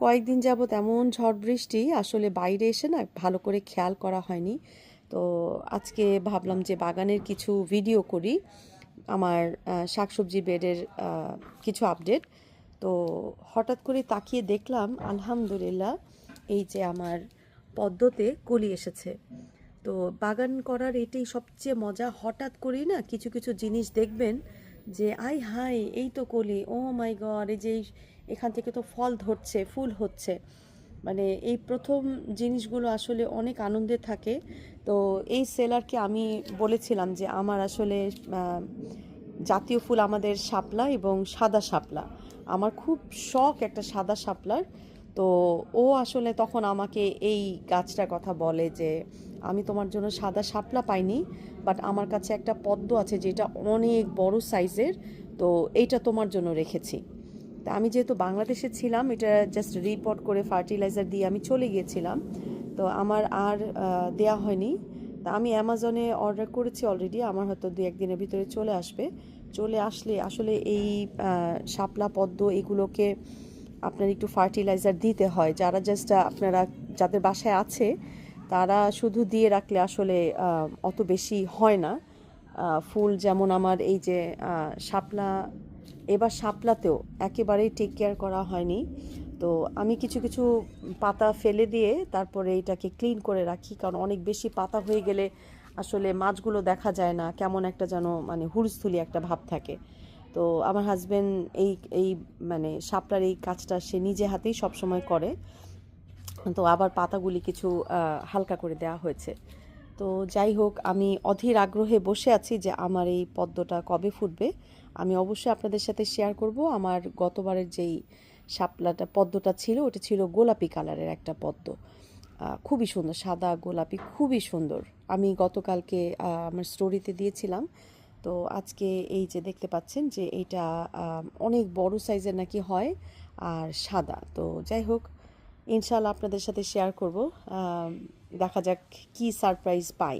কয়েকদিন যাবৎ এমন ঝড় বৃষ্টি, আসলে বাইরে এসে না ভালো করে খেয়াল করা হয়নি। তো আজকে ভাবলাম যে বাগানের কিছু ভিডিও করি, আমার শাকসবজি বেডের কিছু আপডেট। তো হঠাৎ করে তাকিয়ে দেখলাম আলহামদুলিল্লাহ এই যে আমার পদ্মতে কলি এসেছে। তো বাগান করার এটাই সবচেয়ে মজা, হঠাৎ করেই না কিছু কিছু জিনিস দেখবেন যে আই হাই এই তো কলি, ও মাই গড, এই যে এখান থেকে তো ফল ধরছে, ফুল হচ্ছে। মানে এই প্রথম জিনিসগুলো আসলে অনেক আনন্দে থাকে। তো এই সেলারকে আমি বলেছিলাম যে আমার আসলে জাতীয় ফুল আমাদের শাপলা এবং সাদা শাপলা, আমার খুব শখ একটা সাদা শাপলার। তো ও আসলে তখন আমাকে এই গাছটার কথা বলে যে আমি তোমার জন্য সাদা শাপলা পাইনি, বাট আমার কাছে একটা পদ্ম আছে যেটা অনেক বড় সাইজের, তো এইটা তোমার জন্য রেখেছি। তা আমি যেহেতু বাংলাদেশে ছিলাম, এটা জাস্ট রিপোর্ট করে ফার্টিলাইজার দিয়ে আমি চলে গিয়েছিলাম। তো আমার আর দেয়া হয়নি। তা আমি অ্যামাজনে অর্ডার করেছি অলরেডি, আমার হয়তো দু একদিনের ভিতরে চলে আসবে। চলে আসলে আসলে এই শাপলা পদ্ম এগুলোকে আপনার একটু ফার্টিলাইজার দিতে হয়, যারা জাস্ট আপনারা যাদের বাসায় আছে তারা শুধু দিয়ে রাখলে আসলে অত বেশি হয় না ফুল। যেমন আমার এই যে শাপলা, এবার শাপলাতেও একেবারেই টেক কেয়ার করা হয়নি। তো আমি কিছু কিছু পাতা ফেলে দিয়ে তারপরে এটাকে ক্লিন করে রাখি, কারণ অনেক বেশি পাতা হয়ে গেলে আসলে মাছগুলো দেখা যায় না, কেমন একটা যেন মানে হুলস্থুলি একটা ভাব থাকে। তো আমার হাজবেন্ড এই এই মানে শাপলার এই কাজটা সে নিজে হাতেই সবসময় করে। তো আবার পাতাগুলি কিছু হালকা করে দেওয়া হয়েছে। তো যাই হোক, আমি অধীর আগ্রহে বসে আছি যে আমার এই পদ্মটা কবে ফুটবে। আমি অবশ্যই আপনাদের সাথে শেয়ার করব। আমার গতবারের যেই শাপলাটা পদ্মটা ছিল, ওটা ছিল গোলাপি কালারের একটা পদ্ম, খুবই সুন্দর, সাদা গোলাপি, খুবই সুন্দর। আমি গতকালকে আমার স্টোরিতে দিয়েছিলাম। তো আজকে এই যে দেখতে পাচ্ছেন যে এইটা অনেক বড় সাইজের নাকি হয়, আর সাদা। তো যাই হোক, ইনশাল্লাহ আপনাদের সাথে শেয়ার করব। দেখা যাক কি সারপ্রাইজ পাই।